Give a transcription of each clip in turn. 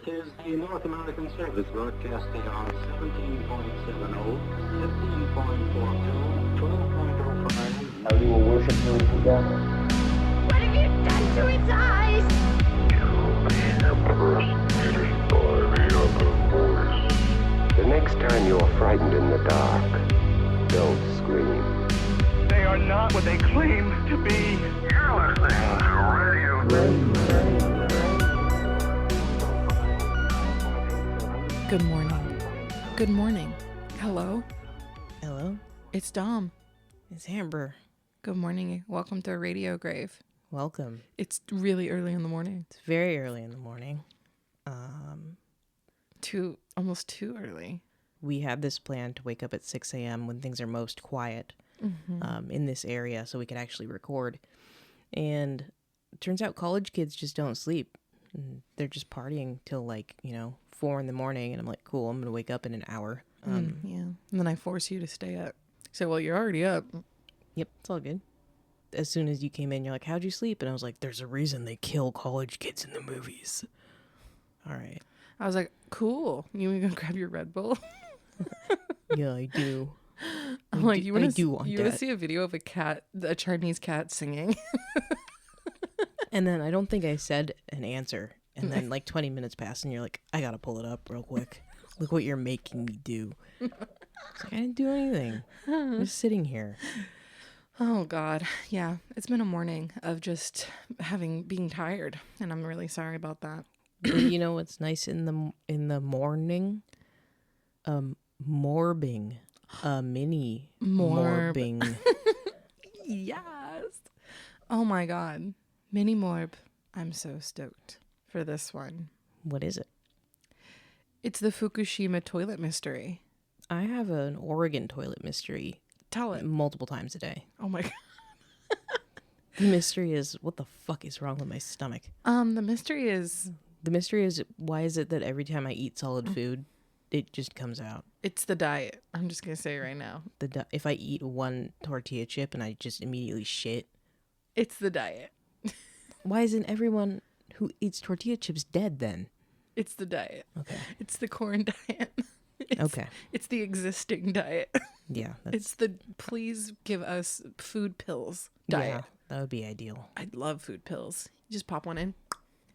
is the North American Service broadcasting on 17.70, 15.42, 12.05. Are you a worshiper of the devil? What have you done to its eyes? The next time you're frightened in the dark, don't scream. They are not what they claim to be. You're listening to Radio. Good morning. Good morning. Hello. Hello, It's Dom. it's Amber. Good morning. Welcome to Radio Grave. Welcome. It's really early in the morning. It's very early in the morning. Almost too early. We had this plan to wake up at 6 a.m. when things are most quiet in this area so we could actually record. And it turns out college kids just don't sleep. They're just partying till 4 in the morning. And I'm like, cool, I'm going to wake up in an hour. Yeah. And then I force you to stay up. So, well, you're already up. Yep, it's all good. As soon as you came in, you're like, how'd you sleep? And I was like, there's a reason they kill college kids in the movies. All right. I was like, cool. You want to go grab your Red Bull? Yeah, I do. I'm like, you want that. to see a video of a Chinese cat singing? And then I don't think I said an answer. And then 20 minutes passed and you're like, I gotta pull it up real quick. Look what you're making me do. It's like, I didn't do anything. I'm just sitting here. Oh, God. Yeah. It's been a morning of just being tired. And I'm really sorry about that. But you know what's nice in the morning? Morbing. Mini morbing. Yes. Oh, my God. Mini Morb. I'm so stoked for this one. What is it? It's the Fukushima toilet mystery. I have an Oregon toilet mystery. Tell it. Multiple times a day. Oh, my God. The mystery is, what the fuck is wrong with my stomach? The mystery is, why is it that every time I eat solid food, it just comes out? it's the diet. I'm just going to say right now. If I eat one tortilla chip and I just immediately shit, It's the diet. why isn't everyone who eats tortilla chips dead then? It's the diet. Okay. It's the corn diet. Okay. It's the existing diet. Yeah. It's the please give us food pills diet. Yeah, that would be ideal. I love food pills. You just pop one in.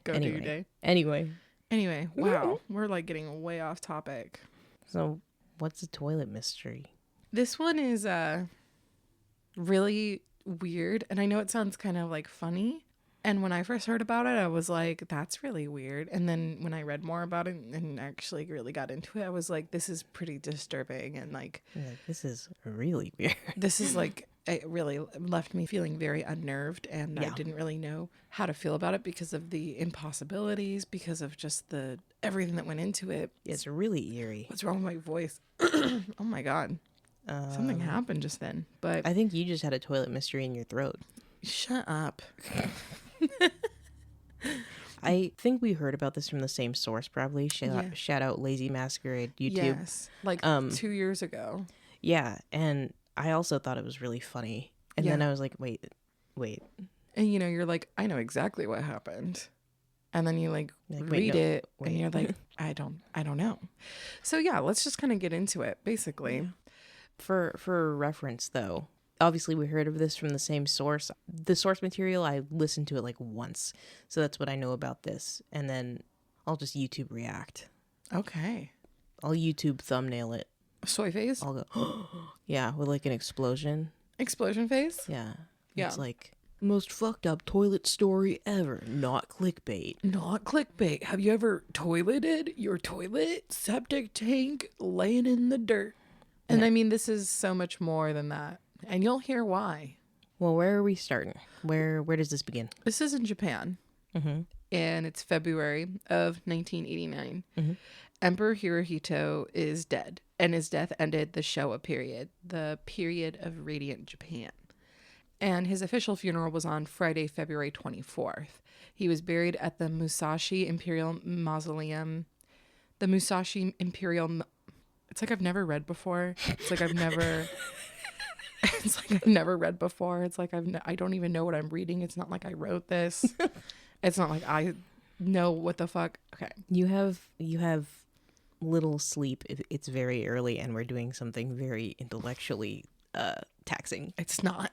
Go Anyway. do your day. Anyway, Wow. We're getting way off topic. so what's a toilet mystery? This one is really weird. And I know it sounds kind of funny. And when I first heard about it, I was like, that's really weird. And then when I read more about it and actually really got into it, I was like, this is pretty disturbing. And You're like, this is really weird. this is it really left me feeling very unnerved. And I Yeah. didn't really know how to feel about it because of the impossibilities, because of just everything that went into it. It's really eerie. What's wrong with my voice? Oh my God. Something happened just then. But I think you just had a toilet mystery in your throat. shut up. I think we heard about this from the same source, probably. Shout out Lazy Masquerade YouTube. Yes. 2 years ago. Yeah, and I also thought it was really funny. And then Yeah. I was like, wait. And you're like, I know exactly what happened. And then you Like, read it wait. and you're like, I don't know. So yeah, let's just kind of get into it, basically. Yeah. For reference, though, obviously we heard of this from the same source. The source material, I listened to it once. So that's what I know about this. And then I'll just YouTube react. Okay. I'll YouTube thumbnail it. Soy face? I'll go, yeah, with an explosion. Explosion face? Yeah. Yeah. It's most fucked up toilet story ever. Not clickbait. Not clickbait. Have you ever toileted your toilet septic tank laying in the dirt? And I mean, this is so much more than that. And you'll hear why. Well, where are we starting? Where does this begin? This is in Japan. Mm-hmm. And it's February of 1989. Mm-hmm. Emperor Hirohito is dead. And his death ended the Showa period, the period of radiant Japan. And his official funeral was on Friday, February 24th. He was buried at the Musashi Imperial Mausoleum. The Musashi Imperial... It's I've never read before. It's I've never... It's I've never read before. It's I don't even know what I'm reading. It's not like I wrote this. It's not like I know what the fuck. Okay. You have little sleep if it's very early and we're doing something very intellectually taxing. It's not.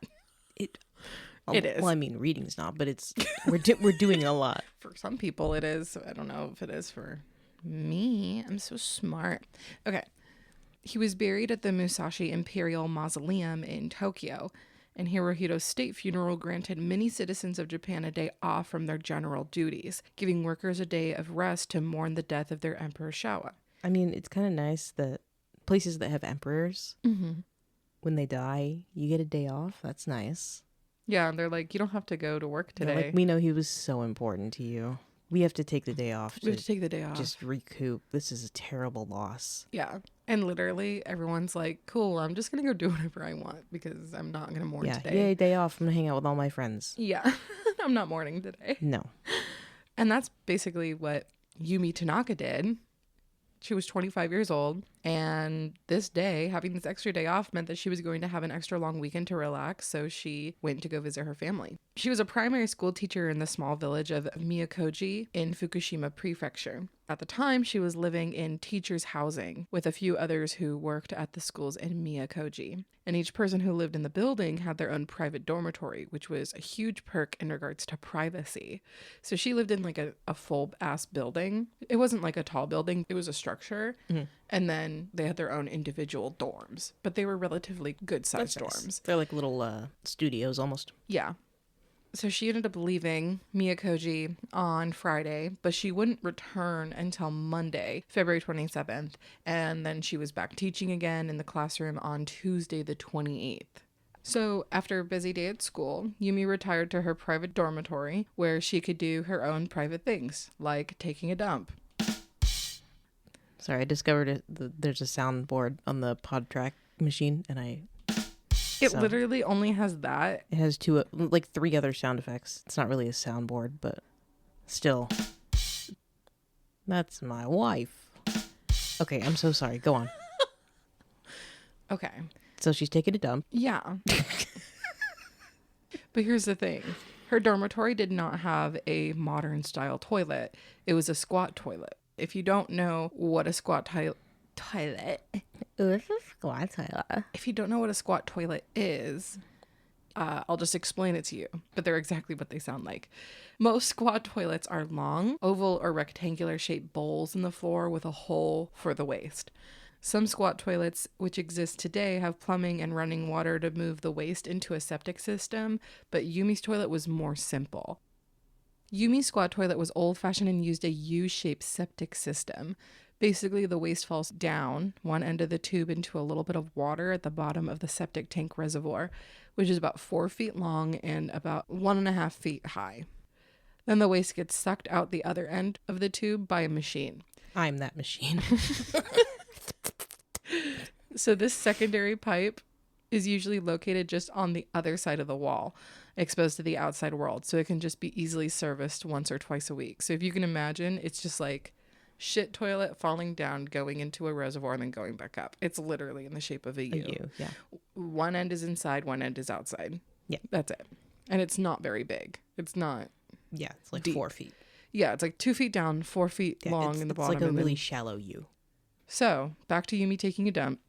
It is. Well, I mean, reading's not, but it's we're doing a lot. For some people it is. I don't know if it is for me. I'm so smart. Okay. He was buried at the Musashi Imperial Mausoleum in Tokyo, and Hirohito's state funeral granted many citizens of Japan a day off from their general duties, giving workers a day of rest to mourn the death of their Emperor Showa. I mean, it's kind of nice that places that have emperors, when they die, you get a day off. That's nice. Yeah, they're like, you don't have to go to work today. Like, we know he was so important to you. We have to take the day off. We have to take the day off. Just recoup. This is a terrible loss. Yeah. And literally everyone's like, cool, I'm just going to go do whatever I want because I'm not going to mourn today. Yay, day off. I'm going to hang out with all my friends. Yeah. I'm not mourning today. No. And that's basically what Yumi Tanaka did. She was 25 years old, and this day, having this extra day off, meant that she was going to have an extra long weekend to relax, so she went to go visit her family. She was a primary school teacher in the small village of Miyakoji in Fukushima Prefecture. At the time, she was living in teachers' housing with a few others who worked at the schools in Miyakoji. And each person who lived in the building had their own private dormitory, which was a huge perk in regards to privacy. So she lived in like a full-ass building. It wasn't like a tall building. It was a structure. Mm-hmm. And then they had their own individual dorms. But they were relatively good-sized dorms. Nice. They're like little studios almost. Yeah. So she ended up leaving Miyakoji on Friday, but she wouldn't return until Monday, February 27th, and then she was back teaching again in the classroom on Tuesday the 28th. So after a busy day at school, Yumi retired to her private dormitory where she could do her own private things, like taking a dump. Sorry, I discovered there's a soundboard on the pod track machine, and It literally only has that. It has three other sound effects. It's not really a soundboard, but still. That's my wife. Okay, I'm so sorry. Go on. Okay. So she's taking a dump. Yeah. But here's the thing. Her dormitory did not have a modern style toilet. It was a squat toilet. If you don't know what a squat toilet... It's a squat toilet. If you don't know what a squat toilet is, I'll just explain it to you. But they're exactly what they sound like. Most squat toilets are long, oval, or rectangular shaped bowls in the floor with a hole for the waste. Some squat toilets, which exist today, have plumbing and running water to move the waste into a septic system, but Yumi's toilet was more simple. Yumi's squat toilet was old-fashioned and used a U-shaped septic system. Basically, the waste falls down one end of the tube into a little bit of water at the bottom of the septic tank reservoir, which is about 4 feet long and about 1.5 feet high. Then the waste gets sucked out the other end of the tube by a machine. I'm that machine. So this secondary pipe is usually located just on the other side of the wall, exposed to the outside world, so it can just be easily serviced once or twice a week. So if you can imagine, it's just like shit toilet falling down, going into a reservoir, and then going back up. It's literally in the shape of a U. Yeah. One end is inside, one end is outside. Yeah. That's it. And it's not very big. It's not. Yeah, it's like deep. 4 feet. Yeah, it's like 2 feet down, 4 feet long in the bottom. It's like a really then... shallow U. So, back to Yumi taking a dump.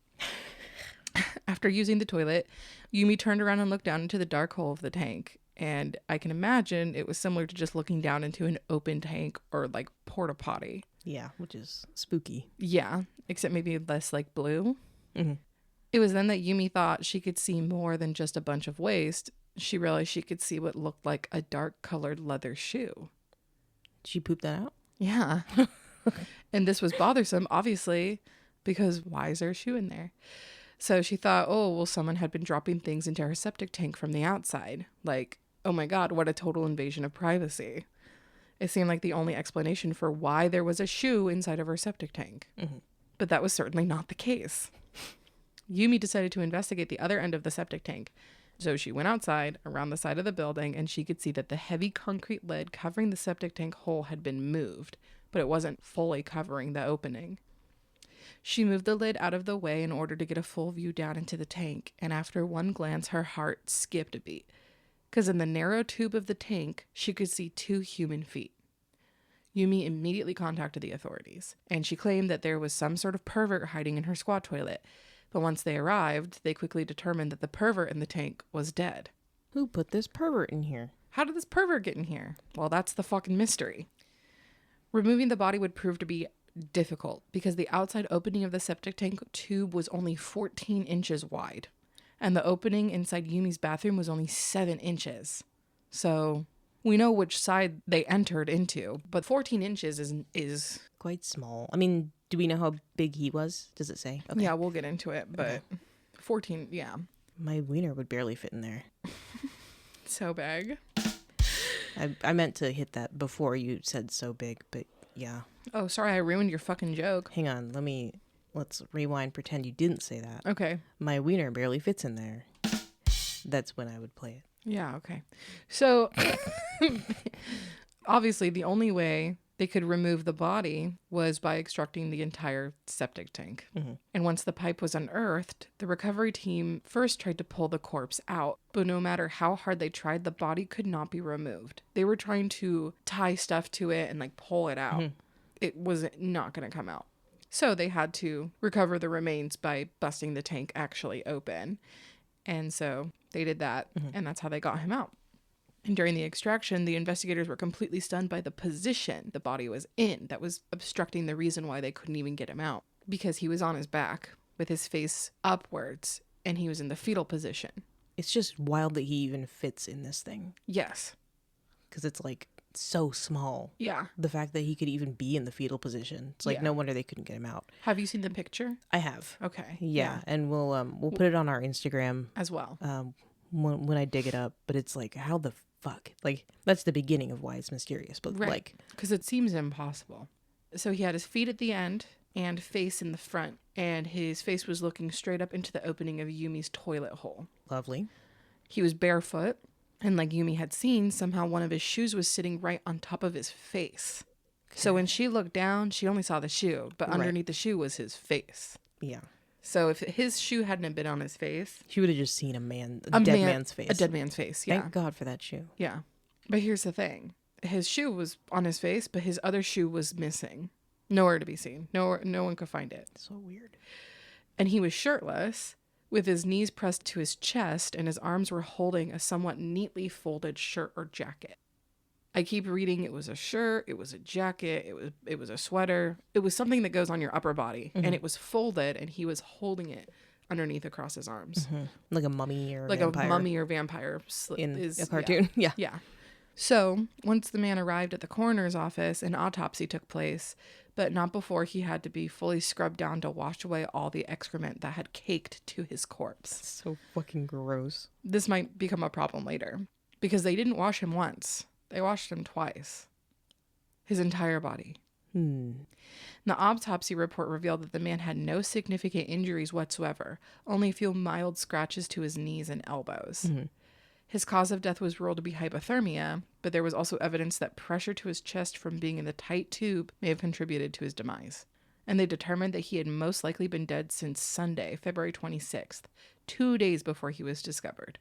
After using the toilet, Yumi turned around and looked down into the dark hole of the tank. And I can imagine it was similar to just looking down into an open tank or like porta potty. Yeah, which is spooky. Yeah, except maybe less like blue. Mm-hmm. It was then that Yumi thought she could see more than just a bunch of waste. She realized she could see what looked like a dark colored leather shoe. Did she poop that out? Yeah. And this was bothersome, obviously, because why is there a shoe in there? So she thought, oh, well, someone had been dropping things into her septic tank from the outside. Like, oh my God, what a total invasion of privacy. It seemed like the only explanation for why there was a shoe inside of her septic tank. Mm-hmm. But that was certainly not the case. Yumi decided to investigate the other end of the septic tank. So she went outside around the side of the building, and she could see that the heavy concrete lid covering the septic tank hole had been moved, but it wasn't fully covering the opening. She moved the lid out of the way in order to get a full view down into the tank, and after one glance, her heart skipped a beat, because in the narrow tube of the tank, she could see 2 human feet. Yumi immediately contacted the authorities, and she claimed that there was some sort of pervert hiding in her squad toilet. But once they arrived, they quickly determined that the pervert in the tank was dead. Who put this pervert in here? How did this pervert get in here? Well, that's the fucking mystery. Removing the body would prove to be difficult because the outside opening of the septic tank tube was only 14 inches wide, and the opening inside Yumi's bathroom was only 7 inches. So we know which side they entered into, but 14 inches is Quite small. I mean, do we know how big he was? Does it say? Okay. Yeah, we'll get into it, but 14, yeah. My wiener would barely fit in there. So big. I meant to hit that before you said so big, but yeah. Oh, sorry, I ruined your fucking joke. Hang on, let's rewind, pretend you didn't say that. Okay. My wiener barely fits in there. That's when I would play it. Yeah, okay. So, obviously, the only way they could remove the body was by extracting the entire septic tank. Mm-hmm. And once the pipe was unearthed, the recovery team first tried to pull the corpse out. But no matter how hard they tried, the body could not be removed. They were trying to tie stuff to it and like pull it out. Mm-hmm. It was not going to come out. So they had to recover the remains by busting the tank actually open. And so they did that, and that's how they got him out. And during the extraction, the investigators were completely stunned by the position the body was in that was obstructing the reason why they couldn't even get him out. Because he was on his back with his face upwards, and he was in the fetal position. It's just wild that he even fits in this thing. Yes. Because it's like so small. Yeah. The fact that he could even be in the fetal position. It's like no wonder they couldn't get him out. Have you seen the picture? I have. Okay. Yeah. And we'll put it on our Instagram as well. When I dig it up. But it's like, how the fuck? Like, that's the beginning of why it's mysterious. But right. like, because it seems impossible. So he had his feet at the end and face in the front, and his face was looking straight up into the opening of Yumi's toilet hole. Lovely. He was barefoot. And like Yumi had seen, somehow one of his shoes was sitting right on top of his face. Okay. So when she looked down, she only saw the shoe, but underneath the shoe was his face. Yeah. So if his shoe hadn't been on his face, she would have just seen a dead man's face. A dead man's face, yeah. Thank God for that shoe. Yeah. But here's the thing. His shoe was on his face, but his other shoe was missing. Nowhere to be seen. No one could find it. So weird. And he was shirtless, with his knees pressed to his chest, and his arms were holding a somewhat neatly folded shirt or jacket. I keep reading it was a shirt, it was a jacket, it was a sweater. It was something that goes on your upper body, and it was folded, and he was holding it underneath across his arms. Mm-hmm. Like a mummy or a like vampire. Like a mummy or vampire in a cartoon. Yeah. Yeah. So, once the man arrived at the coroner's office, an autopsy took place, but not before he had to be fully scrubbed down to wash away all the excrement that had caked to his corpse. So fucking gross. This might become a problem later, because they didn't wash him once. They washed him twice. His entire body. The autopsy report revealed that the man had no significant injuries whatsoever, only a few mild scratches to his knees and elbows. Mm-hmm. His cause of death was ruled to be hypothermia, but there was also evidence that pressure to his chest from being in the tight tube may have contributed to his demise. And they determined that he had most likely been dead since Sunday, February 26th, 2 days before he was discovered.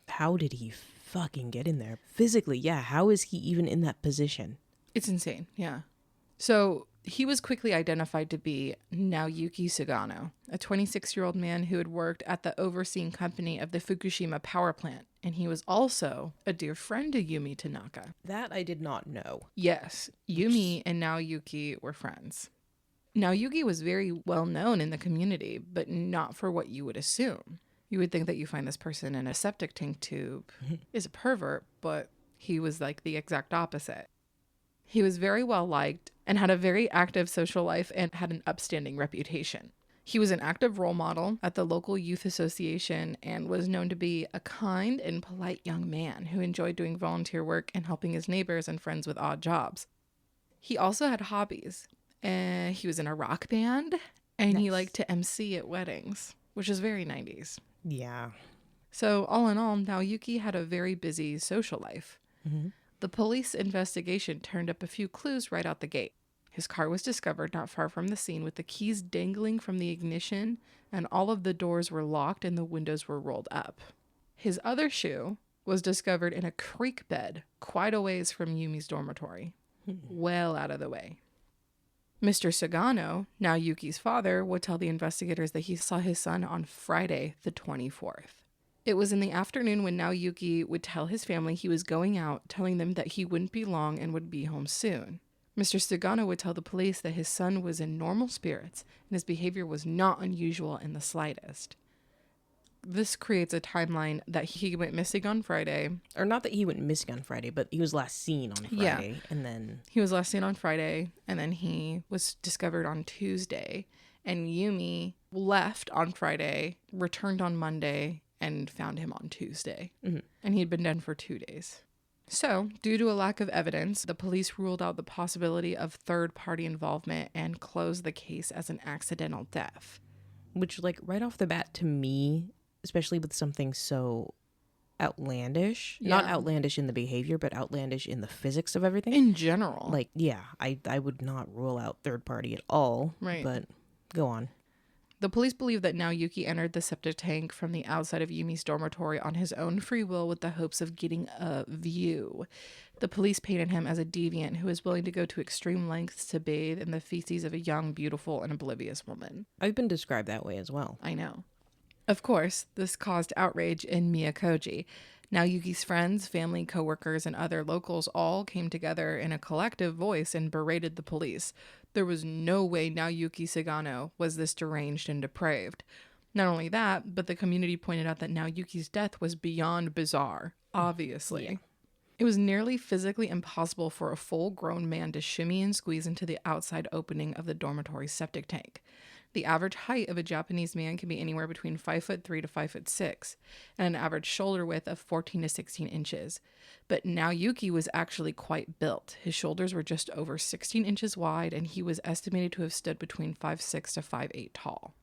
How did he fucking get in there? Physically, yeah. How is he even in that position? It's insane, yeah. So he was quickly identified to be Naoyuki Sugano, a 26-year-old man who had worked at the overseeing company of the Fukushima power plant, and he was also a dear friend to Yumi Tanaka. That I did not know. Yes, Yumi and Naoyuki were friends. Naoyuki was very well known in the community, but not for what you would assume. You would think that you find this person in a septic tank tube is a pervert, but he was like the exact opposite. He was very well liked and had a very active social life and had an upstanding reputation. He was an active role model at the local youth association and was known to be a kind and polite young man who enjoyed doing volunteer work and helping his neighbors and friends with odd jobs. He also had hobbies. He was in a rock band, and He liked to MC at weddings, which is very 90s. Yeah. So all in all, Naoyuki had a very busy social life. Mm-hmm. The police investigation turned up a few clues right out the gate. His car was discovered not far from the scene with the keys dangling from the ignition, and all of the doors were locked and the windows were rolled up. His other shoe was discovered in a creek bed quite a ways from Yumi's dormitory. well out of the way. Mr. Sagano, now Yuki's father, would tell the investigators that he saw his son on Friday, the 24th. It was in the afternoon when now Yuki would tell his family he was going out, telling them that he wouldn't be long and would be home soon. Mr. Sagano would tell the police that his son was in normal spirits and his behavior was not unusual in the slightest. This creates a timeline that he went missing on Friday. Or not that he went missing on Friday, but he was last seen on Friday. Yeah. And then... He was last seen on Friday, and then he was discovered on Tuesday. And Yumi left on Friday, returned on Monday, and found him on Tuesday. Mm-hmm. And he'd been dead for 2 days. So, due to a lack of evidence, the police ruled out the possibility of third-party involvement and closed the case as an accidental death. Which, like, right off the bat, to me, especially with something so outlandish, not outlandish in the behavior, but outlandish in the physics of everything. In general. Like, yeah, I would not rule out third-party at all. Right. But go on. The police believe that now Yuki entered the septic tank from the outside of Yumi's dormitory on his own free will with the hopes of getting a view. The police painted him as a deviant who is willing to go to extreme lengths to bathe in the feces of a young, beautiful, and oblivious woman. I've been described that way as well. I know. Of course, this caused outrage in Miyakoji. Now Yuki's friends, family, coworkers, and other locals all came together in a collective voice and berated the police. There was no way now Yuki Sagano was this deranged and depraved. Not only that, but the community pointed out that now Yuki's death was beyond bizarre, obviously. Yeah. It was nearly physically impossible for a full-grown man to shimmy and squeeze into the outside opening of the dormitory septic tank. The average height of a Japanese man can be anywhere between 5'3" to 5'6", and an average shoulder width of 14 to 16 inches. But now Yuki was actually quite built. His shoulders were just over 16 inches wide, and he was estimated to have stood between 5'6" to 5'8" tall.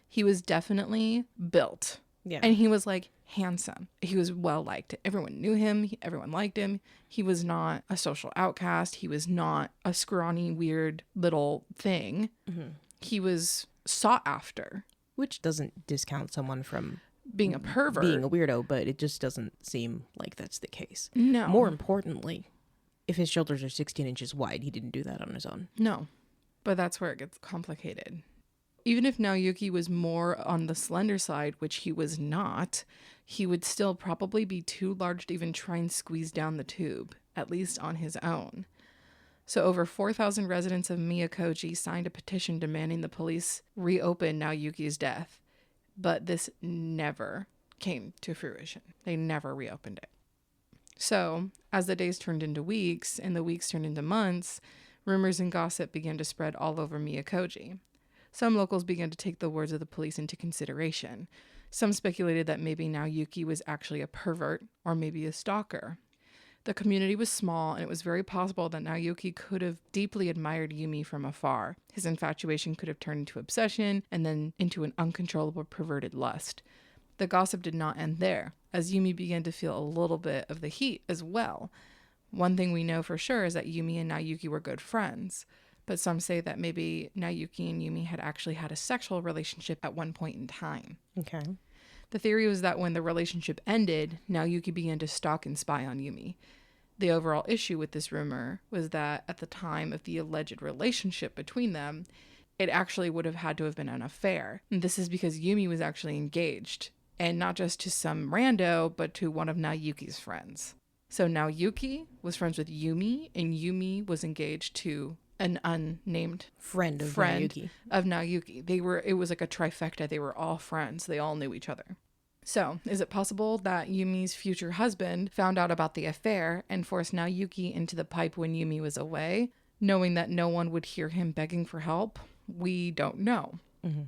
He was definitely built. Yeah. And he was, like, handsome. He was well-liked. Everyone knew him. Everyone liked him. He was not a social outcast. He was not a scrawny, weird little thing. Mm-hmm. He was sought after. Which doesn't discount someone from being a pervert. Being a weirdo, but it just doesn't seem like that's the case. No. More importantly, if his shoulders are 16 inches wide, he didn't do that on his own. No. But that's where it gets complicated. Even if now Yuki was more on the slender side, which he was not, he would still probably be too large to even try and squeeze down the tube, at least on his own. So over 4,000 residents of Miyakoji signed a petition demanding the police reopen now Yuki's death. But this never came to fruition. They never reopened it. So, as the days turned into weeks and the weeks turned into months, rumors and gossip began to spread all over Miyakoji. Some locals began to take the words of the police into consideration. Some speculated that maybe now Yuki was actually a pervert or maybe a stalker. The community was small, and it was very possible that now Yuki could have deeply admired Yumi from afar. His infatuation could have turned into obsession and then into an uncontrollable perverted lust. The gossip did not end there, as Yumi began to feel a little bit of the heat as well. One thing we know for sure is that Yumi and Naoyuki were good friends, but some say that maybe Naoyuki and Yumi had actually had a sexual relationship at one point in time. Okay. The theory was that when the relationship ended, Naoyuki began to stalk and spy on Yumi. The overall issue with this rumor was that at the time of the alleged relationship between them, it actually would have had to have been an affair. And this is because Yumi was actually engaged, and not just to some rando, but to one of Naoyuki's friends. So Naoyuki was friends with Yumi, and Yumi was engaged to an unnamed friend of Naoyuki. It was like a trifecta. They were all friends. They all knew each other. So, is it possible that Yumi's future husband found out about the affair and forced Naoyuki into the pipe when Yumi was away, knowing that no one would hear him begging for help? We don't know. Mm-hmm.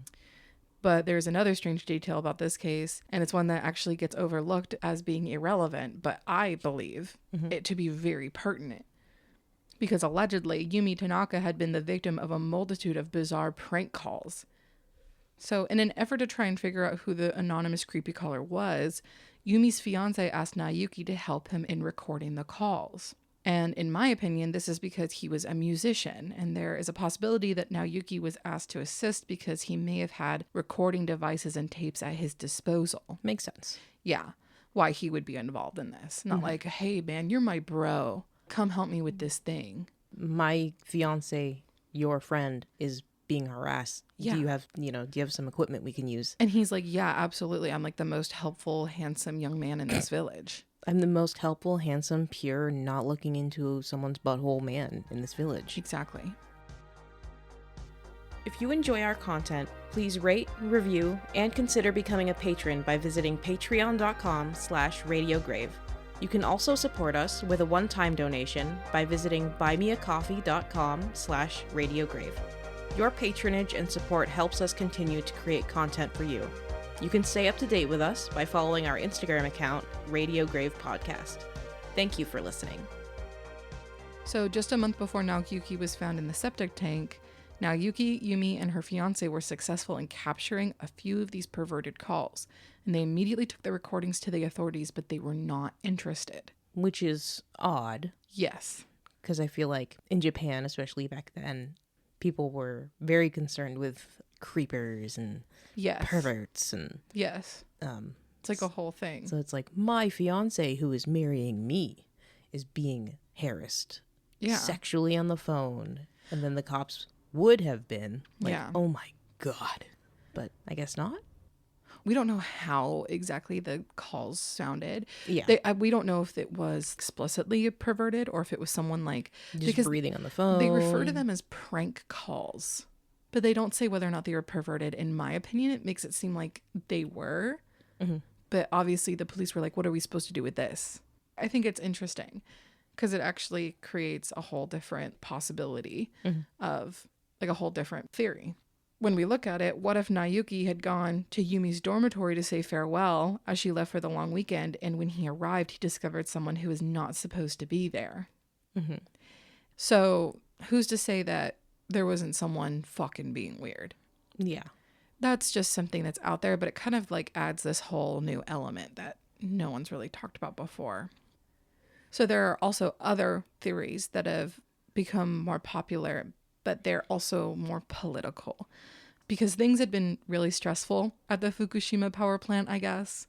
But there's another strange detail about this case, and it's one that actually gets overlooked as being irrelevant, but I believe it to be very pertinent. Because allegedly, Yumi Tanaka had been the victim of a multitude of bizarre prank calls. So, in an effort to try and figure out who the anonymous creepy caller was, Yumi's fiancé asked Naoyuki to help him in recording the calls. And in my opinion, this is because he was a musician, and there is a possibility that Naoyuki was asked to assist because he may have had recording devices and tapes at his disposal. Makes sense. Yeah, why he would be involved in this. Not like, hey man, you're my bro. Come help me with this thing. my fiance, your friend, is being harassed. Yeah. Do you have some equipment we can use? And he's like, yeah, absolutely. I'm like the most helpful, handsome young man in this village. I'm the most helpful, handsome, pure, not looking into someone's butthole man in this village. Exactly. If you enjoy our content, please rate, review, and consider becoming a patron by visiting patreon.com/radiograve. You can also support us with a one-time donation by visiting buymeacoffee.com/radiograve. Your patronage and support helps us continue to create content for you. You can stay up to date with us by following our Instagram account, Radio Grave Podcast. Thank you for listening. So just a month before Naoyuki was found in the septic tank, Naoyuki, Yumi, and her fiance were successful in capturing a few of these perverted calls, and they immediately took the recordings to the authorities, but they were not interested. Which is odd, Yes. because I feel like in Japan, especially back then, people were very concerned with creepers and Yes. perverts and Yes. It's like a whole thing. so it's like my fiance who is marrying me is being harassed Yeah. sexually on the phone, and then the cops would have been like, Yeah. oh my god, but I guess not. We don't know how exactly the calls sounded. Yeah. We don't know if it was explicitly perverted or if it was someone like... Just because breathing on the phone. they refer to them as prank calls, but they don't say whether or not they were perverted. In my opinion, it makes it seem like they were. Mm-hmm. But obviously the police were like, what are we supposed to do with this? I think it's interesting because it actually creates a whole different possibility of like a whole different theory. When we look at it, what if Naoyuki had gone to Yumi's dormitory to say farewell as she left for the long weekend, and when he arrived, he discovered someone who was not supposed to be there? Mm-hmm. So who's to say that there wasn't someone fucking being weird? Yeah. That's just something that's out there, but it kind of like adds this whole new element that no one's really talked about before. So there are also other theories that have become more popular, but they're also more political because things had been really stressful at the Fukushima power plant, I guess.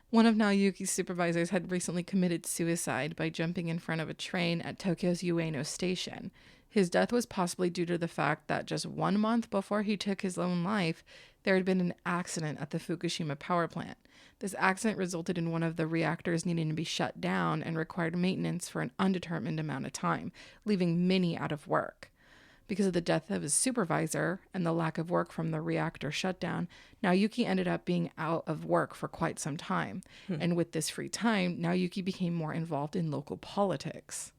One of Naoyuki's supervisors had recently committed suicide by jumping in front of a train at Tokyo's Ueno station. His death was possibly due to the fact that just 1 month before he took his own life, there had been an accident at the Fukushima power plant. This accident resulted in one of the reactors needing to be shut down and required maintenance for an undetermined amount of time, leaving many out of work. Because of the death of his supervisor and the lack of work from the reactor shutdown, Naoyuki ended up being out of work for quite some time. And with this free time, Naoyuki became more involved in local politics.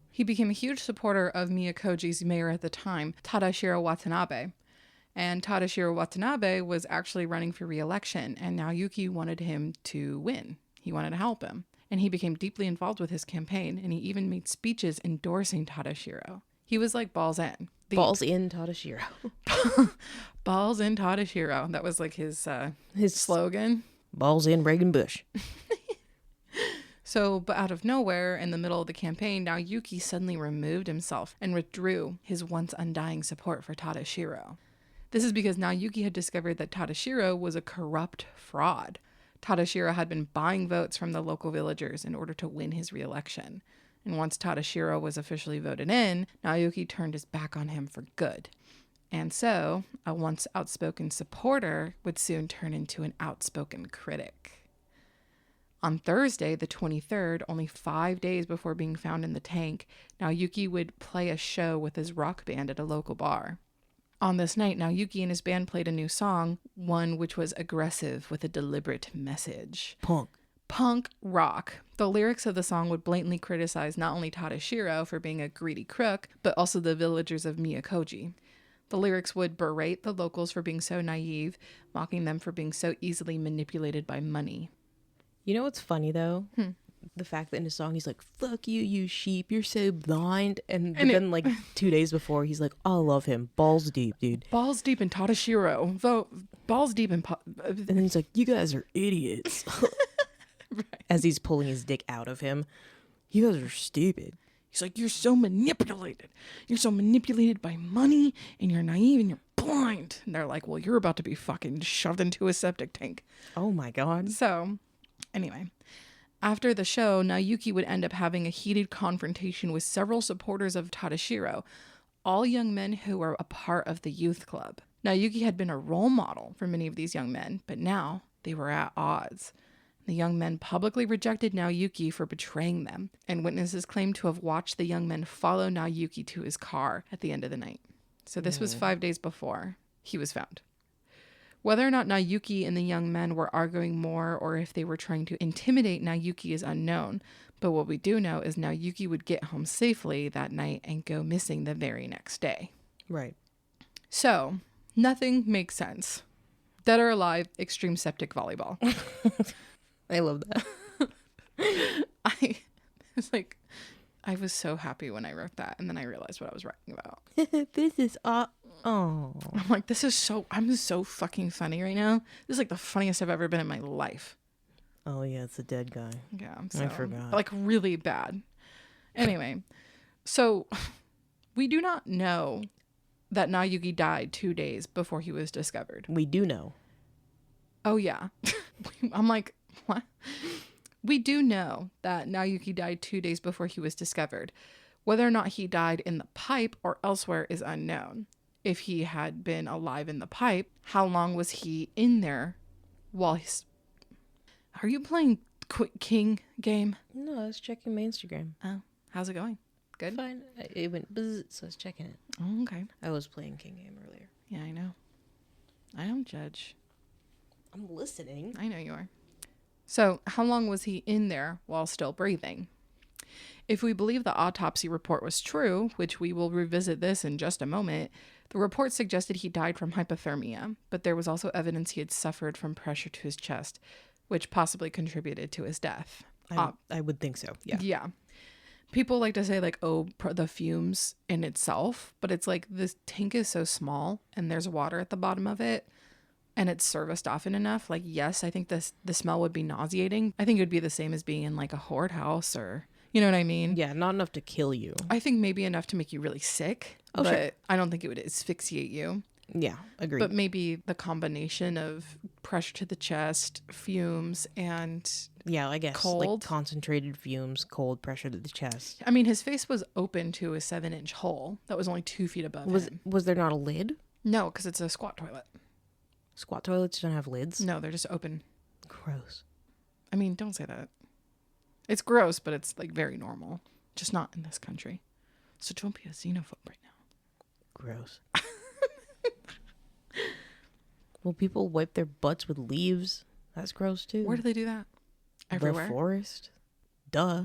He became a huge supporter of Miyakoji's mayor at the time, Tadashiro Watanabe. And Tadashiro Watanabe was actually running for re-election, and Naoyuki wanted him to win. He wanted to help him. And he became deeply involved with his campaign, and he even made speeches endorsing Tadashiro. He was like balls in. Balls in Tadashiro. Balls in Tadashiro. That was like his slogan. Balls in Reagan Bush. So, but out of nowhere, in the middle of the campaign, Naoyuki suddenly removed himself and withdrew his once undying support for Tadashiro. This is because Naoyuki had discovered that Tadashiro was a corrupt fraud. Tadashiro had been buying votes from the local villagers in order to win his re-election. And once Tadashiro was officially voted in, Naoyuki turned his back on him for good. And so, a once outspoken supporter would soon turn into an outspoken critic. On Thursday, the 23rd, only 5 days before being found in the tank, Naoyuki would play a show with his rock band at a local bar. On this night, Naoyuki and his band played a new song, one which was aggressive with a deliberate message. Punk rock. The lyrics of the song would blatantly criticize not only Tadashiro for being a greedy crook, but also the villagers of Miyakoji. The lyrics would berate the locals for being so naive, mocking them for being so easily manipulated by money. You know what's funny, though? The fact that in his song, he's like, fuck you, you sheep, you're so blind. And then, like, 2 days before, he's like, I love him. Balls deep, dude. Balls deep in Tadashiro. Balls deep in... And then he's like, you guys are idiots. Right. As he's pulling his dick out of him. You guys are stupid. He's like, you're so manipulated. You're so manipulated by money, and you're naive, and you're blind. And they're like, well, you're about to be fucking shoved into a septic tank. Oh, my God. So... Anyway, After the show, Naoyuki would end up having a heated confrontation with several supporters of Tadashiro, all young men who were a part of the youth club. Naoyuki had been a role model for many of these young men, but now they were at odds. The young men publicly rejected Naoyuki for betraying them, and witnesses claimed to have watched the young men follow Naoyuki to his car at the end of the night. So this was 5 days before he was found. Whether or not Naoyuki and the young men were arguing more or if they were trying to intimidate Naoyuki is unknown, but what we do know is Naoyuki would get home safely that night and go missing the very next day. Right. So, nothing makes sense. Dead or alive, extreme septic volleyball. I love that. I was so happy when I wrote that, and then I realized what I was writing about. This is oh. I'm like, I'm so fucking funny right now. This is like the funniest I've ever been in my life. Oh yeah, it's a dead guy. Yeah, I forgot. Like really bad. Anyway, so we do not know that Naoyuki died 2 days before he was discovered. We do know. Oh yeah. I'm like, what? We do know that Naoyuki died 2 days before he was discovered. Whether or not he died in the pipe or elsewhere is unknown. If he had been alive in the pipe, how long was he in there while he's... Are you playing Quick King game? No, I was checking my Instagram. Oh, how's it going? Good? Fine. It went buzz, so I was checking it. Oh, okay. I was playing King game earlier. Yeah, I know. I don't judge. I'm listening. I know you are. So, how long was he in there while still breathing? If we believe the autopsy report was true, which we will revisit this in just a moment, the report suggested he died from hypothermia, but there was also evidence he had suffered from pressure to his chest, which possibly contributed to his death. I would think so, yeah. Yeah. People like to say, like, the fumes in itself, but it's like this tank is so small and there's water at the bottom of it and it's serviced often enough. Like, yes, I think the smell would be nauseating. I think it would be the same as being in like a horde house or, you know what I mean? Yeah, not enough to kill you. I think maybe enough to make you really sick, but sure. I don't think it would asphyxiate you. Yeah, agreed. But maybe the combination of pressure to the chest, fumes, and yeah, I guess cold. Like concentrated fumes, cold pressure to the chest. I mean, his face was open to a 7-inch hole that was only 2 feet above him. Was there not a lid? No, because it's a squat toilet. Squat toilets don't have lids? No, they're just open. Gross. I mean, don't say that. It's gross, but it's like very normal. Just not in this country. So don't be a xenophobe right now. Gross. Well, people wipe their butts with leaves. That's gross too. Where do they do that? Everywhere. The forest. Duh.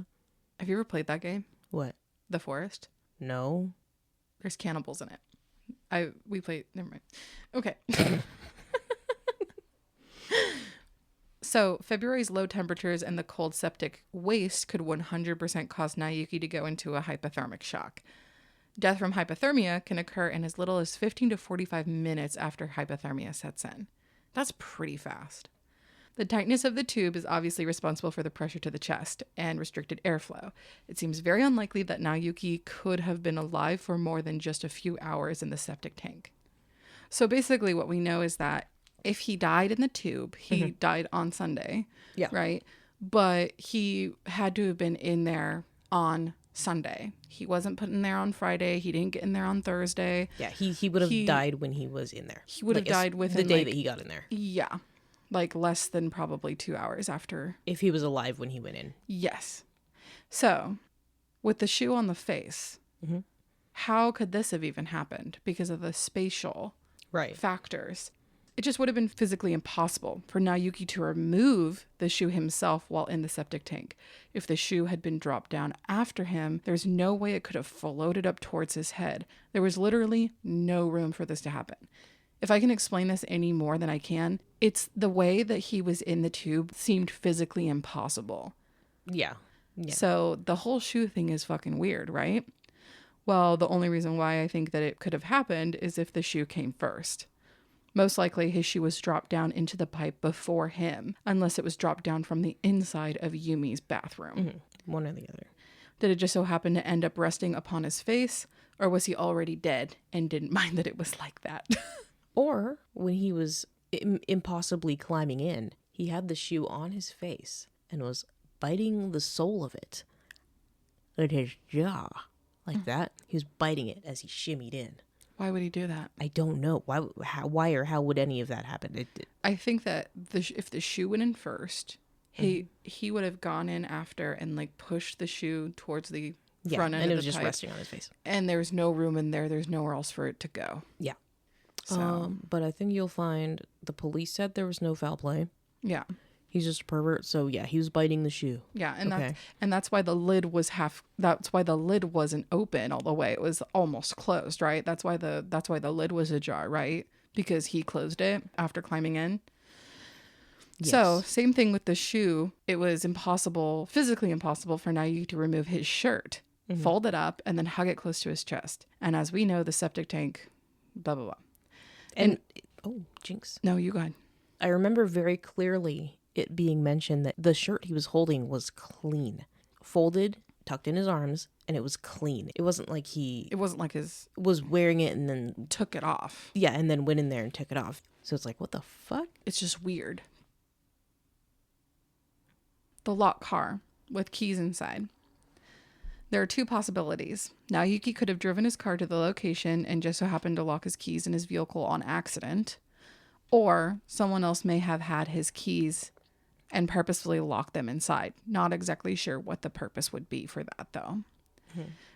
Have you ever played that game? What? The Forest? No. There's cannibals in it. We played. Never mind. Okay. So February's low temperatures and the cold septic waste could 100% cause Naoyuki to go into a hypothermic shock. Death from hypothermia can occur in as little as 15 to 45 minutes after hypothermia sets in. That's pretty fast. The tightness of the tube is obviously responsible for the pressure to the chest and restricted airflow. It seems very unlikely that Naoyuki could have been alive for more than just a few hours in the septic tank. So basically what we know is that if he died in the tube, he died on Sunday, Yeah. right? But he had to have been in there on Sunday. He wasn't put in there on Friday. He didn't get in there on Thursday. Yeah, he would have died when he was in there. He would have died within the day like, that he got in there. Yeah. Like less than probably 2 hours after. If he was alive when he went in. Yes. So, with the shoe on the face, how could this have even happened? Because of the spatial factors. It just would have been physically impossible for Naoyuki to remove the shoe himself while in the septic tank. If the shoe had been dropped down after him, there's no way it could have floated up towards his head. There was literally no room for this to happen. If I can explain this any more than I can, it's the way that he was in the tube seemed physically impossible. Yeah. So the whole shoe thing is fucking weird, right? Well, the only reason why I think that it could have happened is if the shoe came first. Most likely his shoe was dropped down into the pipe before him, unless it was dropped down from the inside of Yumi's bathroom. One or the other. Did it just so happen to end up resting upon his face, or was he already dead and didn't mind that it was like that? Or when he was impossibly climbing in, he had the shoe on his face and was biting the sole of it with his jaw. Like that. He was biting it as he shimmied in. Why would he do that? I don't know. Why or how would any of that happen? I think that if the shoe went in first, he would have gone in after and like pushed the shoe towards the front end and of it was the just pipe. resting on his face. And there's no room in there. There's nowhere else for it to go. Yeah. So, But I think you'll find the police said there was no foul play. yeah. He's just a pervert. So yeah, he was biting the shoe. Yeah, and Okay. that's why the lid was that's why the lid wasn't open all the way. It was almost closed, right? That's why the lid was ajar, right? Because he closed it after climbing in. Yes. So, same thing with the shoe. It was physically impossible for Naoki to remove his shirt, fold it up, and then hug it close to his chest. And as we know, the septic tank, blah, blah, blah. And oh, jinx. No, you go ahead. I remember very clearly it being mentioned that the shirt he was holding was clean, folded, tucked in his arms, and it was clean. It wasn't like he It wasn't like his was wearing it and then took it off. yeah, and then went in there and took it off. So it's like, what the fuck? It's just weird. The locked car with keys inside. There are two possibilities. Naoki could have driven his car to the location and just so happened to lock his keys in his vehicle on accident. Or someone else may have had his keys and purposefully locked them inside. Not exactly sure what the purpose would be for that, though.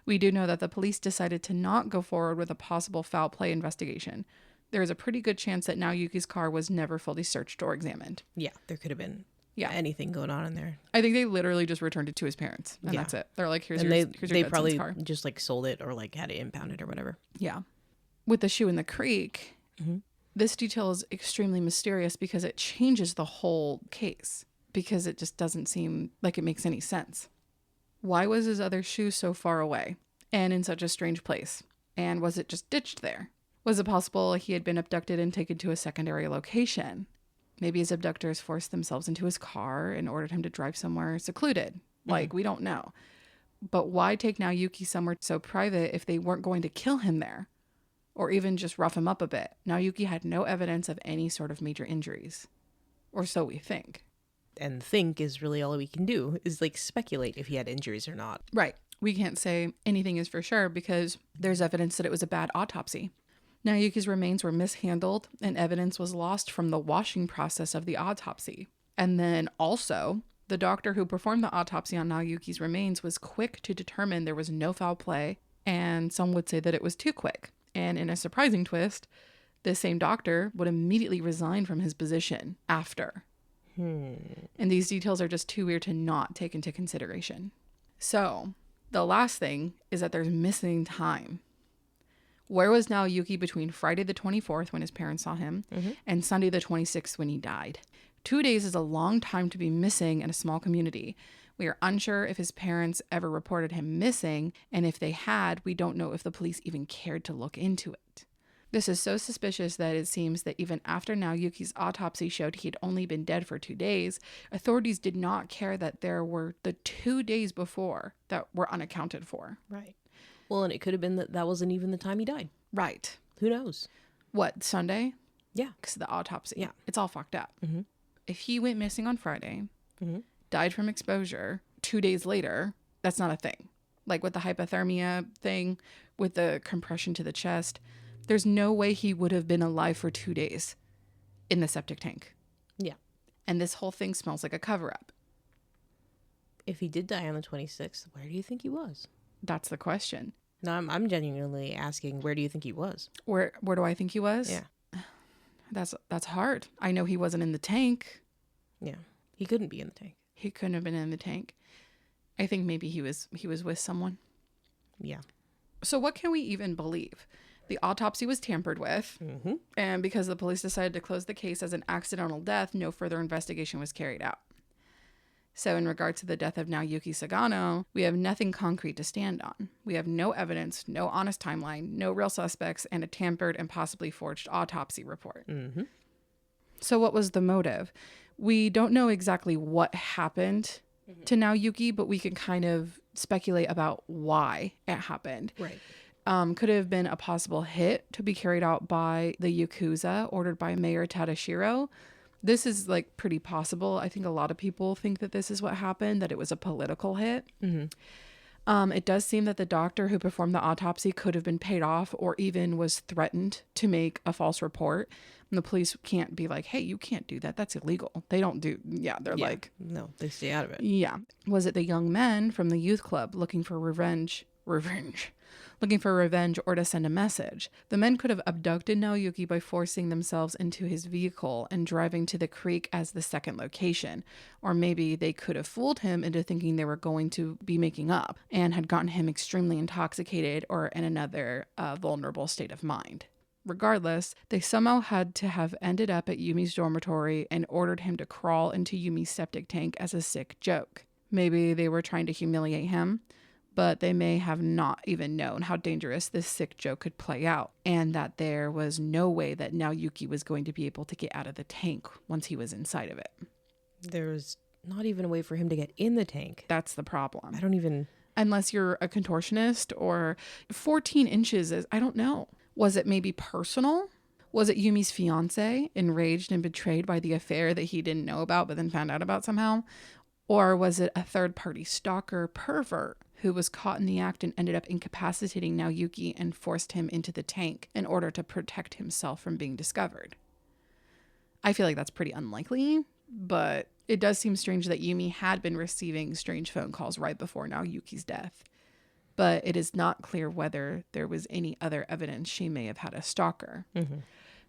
We do know that the police decided to not go forward with a possible foul play investigation. There is a pretty good chance that Naoki's car was never fully searched or examined. Yeah, there could have been Yeah. anything going on in there. I think they literally just returned it to his parents, and Yeah. that's it. They're like, here's And your they Judson's probably car. just like sold it or like had it impounded or whatever. Yeah. With the shoe in the creek, this detail is extremely mysterious because it changes the whole case, because it just doesn't seem like it makes any sense. Why was his other shoe so far away and in such a strange place? And was it just ditched there? Was it possible he had been abducted and taken to a secondary location? Maybe his abductors forced themselves into his car and ordered him to drive somewhere secluded. Like, we don't know. But why take Naoki somewhere so private if they weren't going to kill him there? Or even just rough him up a bit? Naoki had no evidence of any sort of major injuries. Or so we think. And think is really all we can do is like speculate if he had injuries or not. Right. We can't say anything is for sure because there's evidence that it was a bad autopsy. Naoki's remains were mishandled and evidence was lost from the washing process of the autopsy. And then also, the doctor who performed the autopsy on Naoki's remains was quick to determine there was no foul play, and some would say that it was too quick. And in a surprising twist, this same doctor would immediately resign from his position after. And these details are just too weird to not take into consideration. So, the last thing is that there's missing time. Where was Naoki between Friday the 24th when his parents saw him and Sunday the 26th when he died? 2 days is a long time to be missing in a small community. We are unsure if his parents ever reported him missing, and if they had, we don't know if the police even cared to look into it. This is so suspicious that it seems that even after Naoki's autopsy showed he had only been dead for 2 days, authorities did not care that there were the 2 days before that were unaccounted for. Right. Well, and it could have been that that wasn't even the time he died. Right. Who knows? What, Sunday? Yeah. Because of the autopsy. Yeah. It's all fucked up. If he went missing on Friday, died from exposure 2 days later, that's not a thing. Like with the hypothermia thing, with the compression to the chest, there's no way he would have been alive for 2 days in the septic tank. Yeah. And this whole thing smells like a cover-up. If he did die on the 26th, where do you think he was? That's the question. No, I'm genuinely asking, where do you think he was? Where do I think he was? Yeah. That's hard. I know he wasn't in the tank. Yeah. He couldn't be in the tank. He couldn't have been in the tank. I think maybe he was with someone. Yeah. So what can we even believe? The autopsy was tampered with, and because the police decided to close the case as an accidental death, no further investigation was carried out. So in regard to the death of Naoki Sagano, we have nothing concrete to stand on. We have no evidence, no honest timeline, no real suspects, and a tampered and possibly forged autopsy report. So what was the motive? We don't know exactly what happened to Naoki, but we can kind of speculate about why it happened. Right. Could have been a possible hit to be carried out by the Yakuza ordered by Mayor Tadashiro. This is like pretty possible. I think a lot of people think that this is what happened, that it was a political hit. It does seem that the doctor who performed the autopsy could have been paid off or even was threatened to make a false report. And the police can't be like, hey, you can't do that. That's illegal. They don't do. Yeah, they're like, no, they stay out of it. yeah. Was it the young men from the youth club looking for revenge, looking for revenge or to send a message? The men could have abducted Naoyuki by forcing themselves into his vehicle and driving to the creek as the second location. Or maybe they could have fooled him into thinking they were going to be making up and had gotten him extremely intoxicated or in another vulnerable state of mind. Regardless, they somehow had to have ended up at Yumi's dormitory and ordered him to crawl into Yumi's septic tank as a sick joke. Maybe they were trying to humiliate him, but they may have not even known how dangerous this sick joke could play out, and that there was no way that Naoyuki was going to be able to get out of the tank once he was inside of it. There was not even a way for him to get in the tank. That's the problem. I don't even... Unless you're a contortionist, or 14 inches is, I don't know. Was it maybe personal? Was it Yumi's fiance, enraged and betrayed by the affair that he didn't know about but then found out about somehow? Or was it a third-party stalker pervert who was caught in the act and ended up incapacitating Naoyuki and forced him into the tank in order to protect himself from being discovered? I feel like that's pretty unlikely, but it does seem strange that Yumi had been receiving strange phone calls right before Naoyuki's death. But it is not clear whether there was any other evidence she may have had a stalker.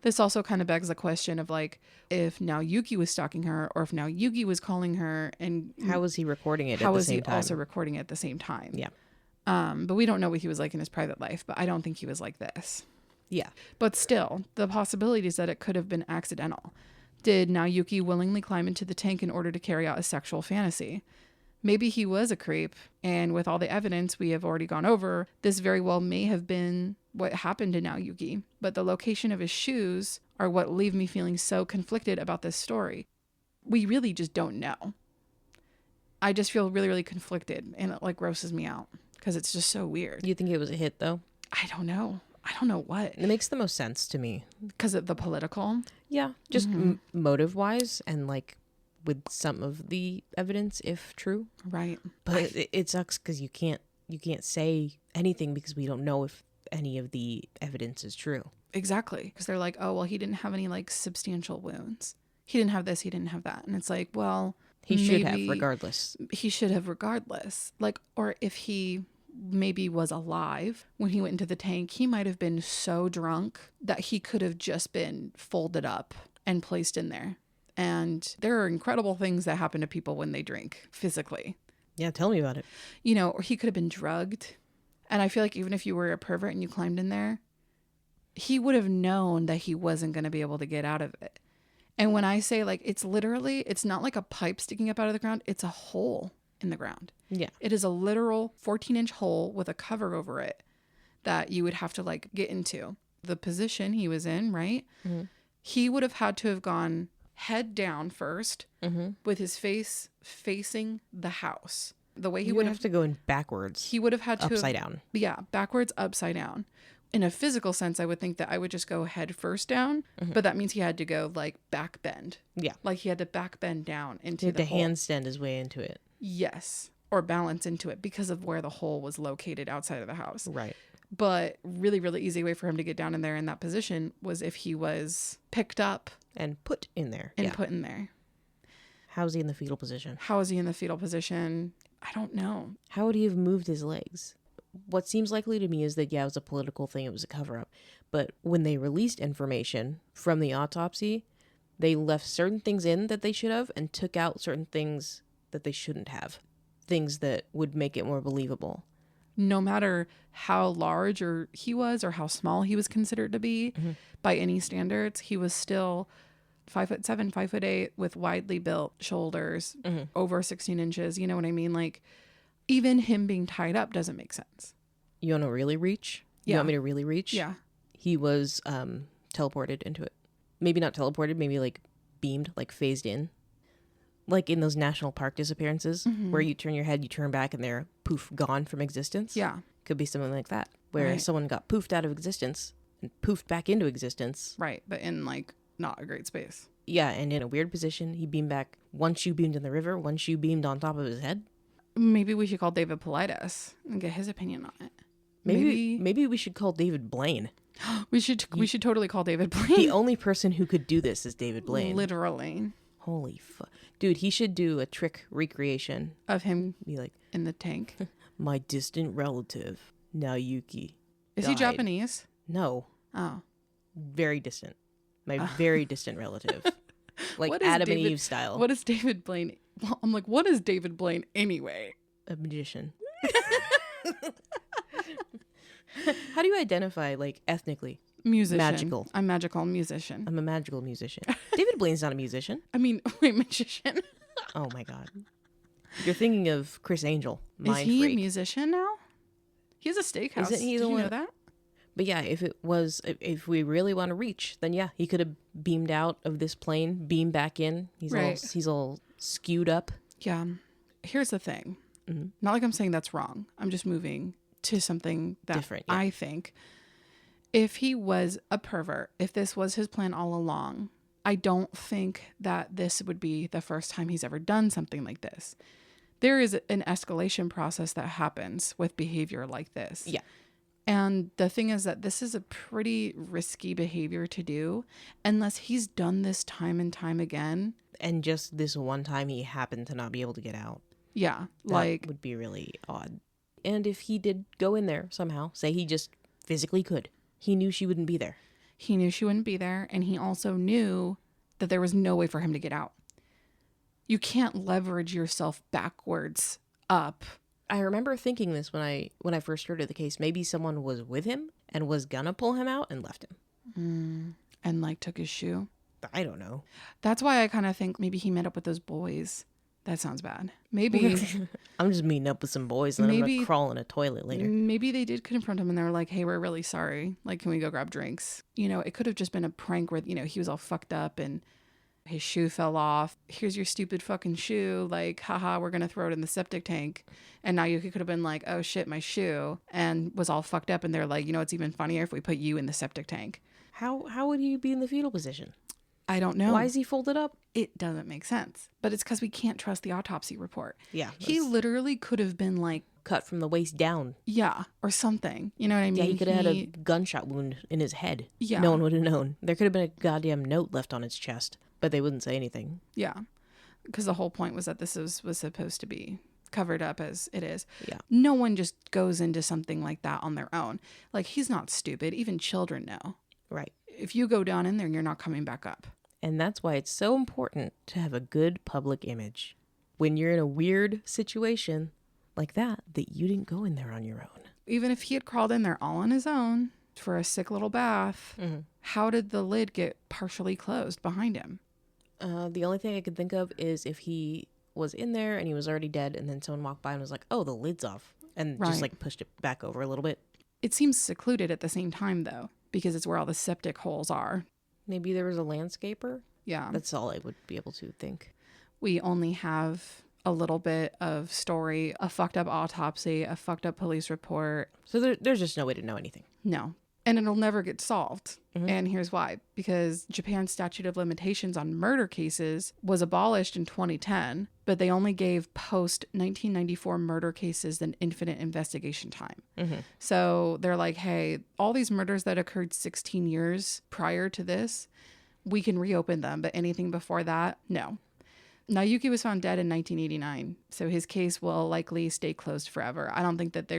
This also kind of begs the question of like, if Naoyuki was stalking her or if Naoyuki was calling her, and how was he recording it how at the was same he time? also recording it at the same time? Yeah. But we don't know what he was like in his private life, but I don't think he was like this. Yeah. But still, the possibility is that it could have been accidental. Did Naoyuki willingly climb into the tank in order to carry out a sexual fantasy? Maybe he was a creep, and with all the evidence we have already gone over, this very well may have been what happened to Naoyuki, but the location of his shoes are what leave me feeling so conflicted about this story. We really just don't know. I just feel really, really conflicted, and it like grosses me out because it's just so weird. You think it was a hit, though? I don't know. I don't know what. It makes the most sense to me. Because of the political? Yeah, just motive-wise and like with some of the evidence, if true. Right. But it sucks because you can't say anything because we don't know if any of the evidence is true. Exactly. Because they're like, oh, well, he didn't have any like substantial wounds. He didn't have this, he didn't have that. And it's like, well, he should have regardless. He should have regardless. Like, or if he maybe was alive when he went into the tank, he might have been so drunk that he could have just been folded up and placed in there. And there are incredible things that happen to people when they drink physically. Yeah, tell me about it. You know, or he could have been drugged. And I feel like even if you were a pervert and you climbed in there, he would have known that he wasn't going to be able to get out of it. And when I say like, it's literally, it's not like a pipe sticking up out of the ground. It's a hole in the ground. Yeah. It is a literal 14-inch hole with a cover over it that you would have to like get into. The position he was in, right? Mm-hmm. He would have had to have gone head down first with his face facing the house. The way he would have to go in backwards. He would have had to upside down. Yeah, backwards, upside down. In a physical sense, I would think that I would just go head first down, but that means he had to go like back bend. Yeah. Like he had to back bend down into the hole. handstand his way into it. Yes. Or balance into it because of where the hole was located outside of the house. Right. But really, really easy way for him to get down in there in that position was if he was picked up and put in there. And put in there. How is he in the fetal position? How is he in the fetal position? I don't know. How would he have moved his legs? What seems likely to me is that, yeah, it was a political thing. It was a cover-up. But when they released information from the autopsy, they left certain things in that they should have and took out certain things that they shouldn't have. Things that would make it more believable. No matter how large or he was or how small he was considered to be by any standards, he was still 5'7", 5'8", with widely built shoulders, over 16 inches. You know what I mean? Like, even him being tied up doesn't make sense. You want to really reach? Yeah. You want me to really reach? Yeah. He was teleported into it. Maybe not teleported, maybe like beamed, like phased in. Like in those national park disappearances where you turn your head, you turn back, and they're poof, gone from existence. Yeah. Could be something like that, where someone got poofed out of existence and poofed back into existence. Right, but in like not a great space. Yeah, and in a weird position, he beamed back. One shoe beamed in the river, one shoe beamed on top of his head. Maybe we should call David Politis and get his opinion on it. Maybe we should call David Blaine. We should totally call David Blaine. The only person who could do this is David Blaine. Literally. Holy fuck. Dude, he should do a trick recreation. Of him Be like, in the tank. my distant relative, Naoyuki. Is died. he Japanese? No. Oh. Very distant. My very distant relative. Like What is Adam and David- Eve style. What is David Blaine? Well, I'm like, what is David Blaine anyway? A magician. How do you identify, like, ethnically? Musician. Magical. I'm magical musician. I'm a magical musician. David Blaine's not a musician. I mean, wait, magician. Oh my god. You're thinking of Chris Angel. Mind Is he freak. a musician now? He has a steakhouse. Isn't he Did the you one- know that? But yeah, if we really want to reach, then yeah, he could have beamed out of this plane, beamed back in. He's all skewed up. Yeah. Here's the thing. Mm-hmm. Not like I'm saying that's wrong. I'm just moving to something that Different, yeah. I think. If he was a pervert, if this was his plan all along, I don't think that this would be the first time he's ever done something like this. There is an escalation process that happens with behavior like this. Yeah. And the thing is that this is a pretty risky behavior to do unless he's done this time and time again. And just this one time he happened to not be able to get out. Yeah. That Like, would be really odd. And if he did go in there somehow, say he just physically could, he knew she wouldn't be there. he knew she wouldn't be there. And he also knew that there was no way for him to get out. You can't leverage yourself backwards up. I remember thinking this when I first heard of the case. Maybe someone was with him and was gonna pull him out and left him. And like took his shoe. I don't know. That's why I kind of think maybe he met up with those boys. That sounds bad. Maybe I'm just meeting up with some boys and then I'm Maybe- gonna crawl in a toilet later. maybe they did confront him and they were like, hey, we're really sorry. Like, can we go grab drinks? You know, it could have just been a prank where, you know, he was all fucked up and his shoe fell off. Here's your stupid fucking shoe. Like, haha, we're going to throw it in the septic tank. And now you could have been like, oh shit, my shoe. And was all fucked up. And they're like, you know, it's even funnier if we put you in the septic tank. How would he be in the fetal position? I don't know. Why is he folded up? It doesn't make sense. But it's because we can't trust the autopsy report. Yeah. He that's literally could have been like, cut from the waist down. yeah, or something. You know what I mean? Yeah, he could have had a gunshot wound in his head. Yeah. No one would have known. There could have been a goddamn note left on his chest, but they wouldn't say anything. Yeah. Because the whole point was that this was supposed to be covered up as it is. Yeah. No one just goes into something like that on their own. Like, he's not stupid. Even children know. Right. If you go down in there, you're not coming back up. And that's why it's so important to have a good public image. When you're in a weird situation like that you didn't go in there on your own. Even if he had crawled in there all on his own for a sick little bath, how did the lid get partially closed behind him? The only thing I could think of is if he was in there and he was already dead and then someone walked by and was like, oh, the lid's off. And Right. just like pushed it back over a little bit. It seems secluded at the same time, though, because it's where all the septic holes are. Maybe there was a landscaper. Yeah. That's all I would be able to think. We only have a little bit of story, a fucked up autopsy, a fucked up police report. So there's just no way to know anything. No. And it'll never get solved. And here's why. Because Japan's statute of limitations on murder cases was abolished in 2010, but they only gave post-1994 murder cases an infinite investigation time. So they're like, hey, all these murders that occurred 16 years prior to this, we can reopen them, but anything before that, no. Naoyuki was found dead in 1989, so his case will likely stay closed forever. I don't think that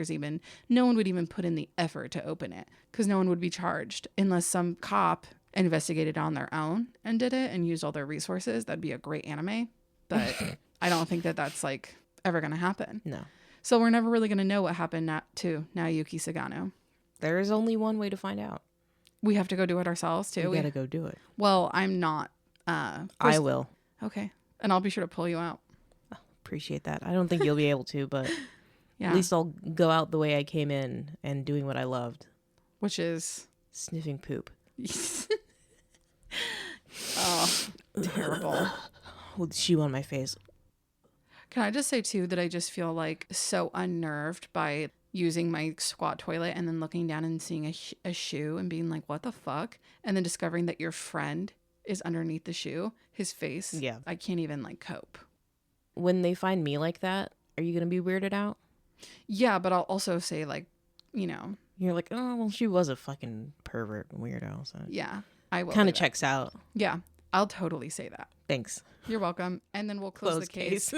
no one would even put in the effort to open it because no one would be charged unless some cop investigated on their own and did it and used all their resources. That'd be a great anime, but I don't think that that's like ever going to happen. No. So we're never really going to know what happened to Naoyuki Sagano. There is only one way to find out. We have to go do it ourselves too. We gotta go do it. Well, I'm not. I will. Okay. And I'll be sure to pull you out. Appreciate that. I don't think you'll be able to, but Yeah. at least I'll go out the way I came in and doing what I loved. Which is... Sniffing poop. Oh, terrible. With shoe on my face. Can I just say, too, that I just feel like so unnerved by using my squat toilet and then looking down and seeing a shoe and being like, what the fuck? And then discovering that your friend is underneath the shoe, his face, Yeah. I can't even like cope. When they find me like that, are you going to be weirded out? Yeah, but I'll also say like, you know. You're like, oh, well, she was a fucking pervert weirdo. So Yeah, I will. kind say of that. checks out. Yeah, I'll totally say that. Thanks. You're welcome. And then we'll close the case.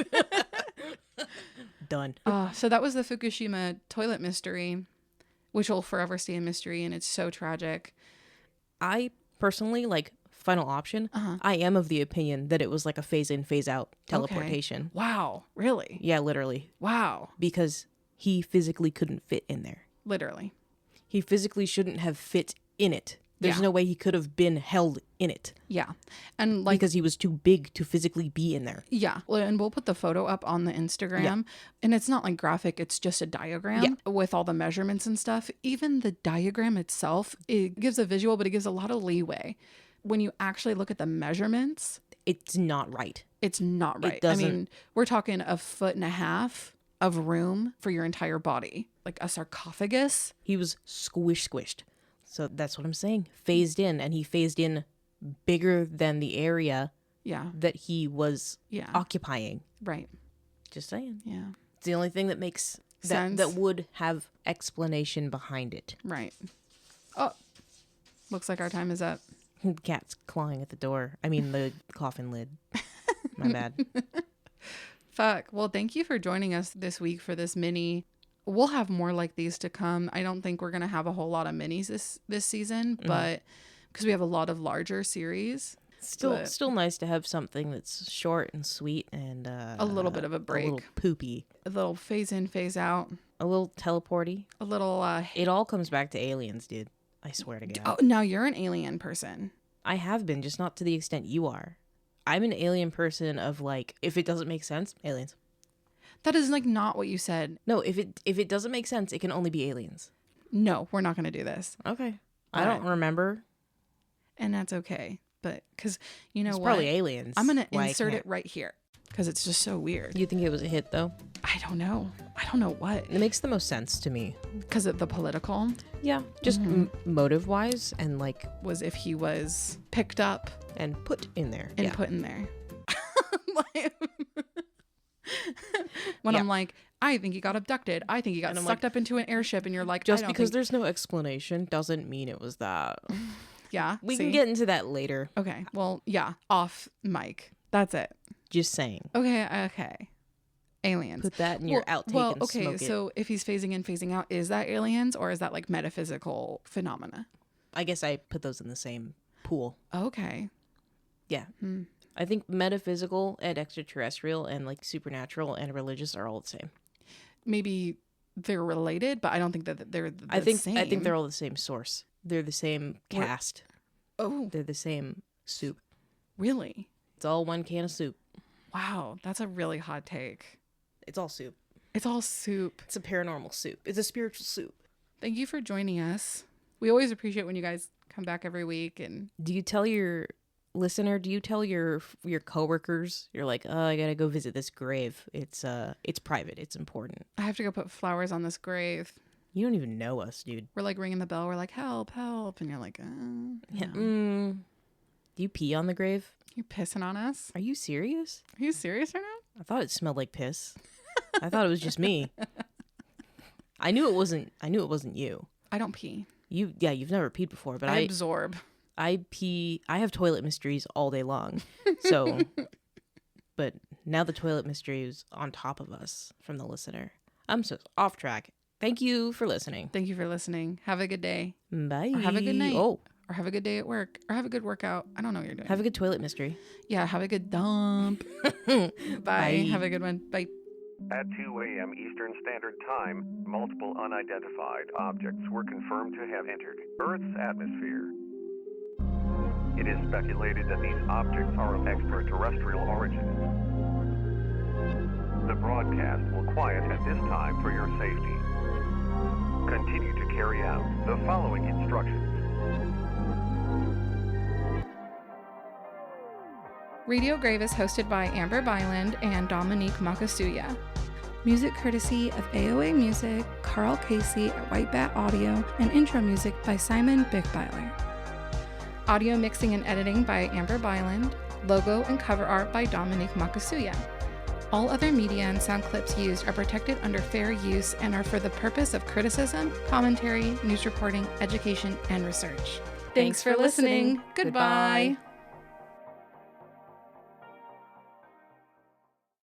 Done. So that was the Fukushima toilet mystery, which will forever stay a mystery, and it's so tragic. I personally, like, final option, I am of the opinion that it was like a phase in, phase out teleportation. Okay. Wow, really? Yeah, literally. Wow, Because he physically couldn't fit in there. literally. He physically shouldn't have fit in it. There's Yeah. no way he could have been held in it. Yeah, and like Because he was too big to physically be in there. yeah, well, and we'll put the photo up on the Instagram, and it's not like graphic; it's just a diagram with all the measurements and stuff. Even the diagram itself, it gives a visual, but it gives a lot of leeway. When you actually look at the measurements, It's not right. it's not right. I doesn't- mean, we're talking 1.5 feet of room for your entire body, like a sarcophagus. He was squished. So that's what I'm saying. Phased in, and he phased in bigger than the area Yeah, that he was yeah, occupying. right. Just saying. Yeah, It's the only thing that makes Sense. that would have explanation behind it. right. Oh, looks like our time is up. Cat's clawing at the door. I mean, the coffin lid. My bad. Fuck. Well, thank you for joining us this week for this mini. We'll have more like these to come. I don't think we're going to have a whole lot of minis this season, but because we have a lot of larger series. But Still nice to have something that's short and sweet and a little bit of a break. a little poopy, a little phase in, phase out, a little teleporty. a little It all comes back to aliens, dude. I swear to God. oh, now you're an alien person. I have been, just not to the extent you are. I'm an alien person of like, if it doesn't make sense, aliens. That is like not what you said. No, if it doesn't make sense, it can only be aliens. No, we're not going to do this. Okay. All I don't right. remember. And that's okay. But because you know It's what? probably aliens. I'm going to Why I insert can't- it right here because it's just so weird. You think it was a hit though? I don't know. I don't know what. It makes the most sense to me. Because of the political. Yeah, just motive wise and like Was if he was picked up and put in there. and Yeah. put in there. Like- when Yeah. I'm like, I think he got abducted. I think he got And I'm sucked like, up into an airship. And you're like, Just I don't because think... there's no explanation doesn't mean it was that. Yeah. We see? can get into that later. Okay. Well, yeah. Off mic. That's it. Just saying. Okay. Aliens. Put that in your outtake and okay. smoke it. So if he's phasing in, phasing out, is that aliens or is that like metaphysical phenomena? I guess I put those in the same pool. Okay. Yeah. I think metaphysical and extraterrestrial and like supernatural and religious are all the same. Maybe they're related, but I don't think that they're the I think same. they're all the same source. They're the same cast. Oh, They're the same soup. really? It's all one can of soup. Wow. That's a really hot take. It's all soup. It's all soup. It's a paranormal soup. It's a spiritual soup. Thank you for joining us. We always appreciate when you guys come back every week. And Do you tell your listener, do you tell your coworkers, you're like, oh, I gotta go visit this grave. It's private. It's important. I have to go put flowers on this grave. You don't even know us, dude. We're like ringing the bell. We're like, help. And you're like, Yeah. no. Do you pee on the grave? You're pissing on us? Are you serious? Are you serious right now? I thought it smelled like piss. I thought it was just me. I knew it wasn't you. I don't pee. You've never peed before, but I absorb. I pee. I have toilet mysteries all day long. So, but now the toilet mystery is on top of us from the listener. I'm so off track. Thank you for listening. Thank you for listeing. Have a good day. Bye. Or have a good night. Oh, Or have a good day at work. Or have a good workout. I don't know what you're doing. have a good toilet mystery. Yeah, have a good dump. Bye. Have a good one. Bye. At 2 a.m. Eastern Standard Time, multiple unidentified objects were confirmed to have entered Earth's atmosphere. It is speculated that these objects are of extraterrestrial origin. The broadcast will quiet at this time for your safety. Continue to carry out the following instructions. Radio Grave is hosted by Amber Byland and Dominique Makasuya. Music courtesy of AOA Music, Carl Casey at White Bat Audio, and intro music by Simon Bickbyler. Audio mixing and editing by Amber Byland. Logo and cover art by Dominique Makasuya. All other media and sound clips used are protected under fair use and are for the purpose of criticism, commentary, news reporting, education, and research. Thanks for listening. Goodbye.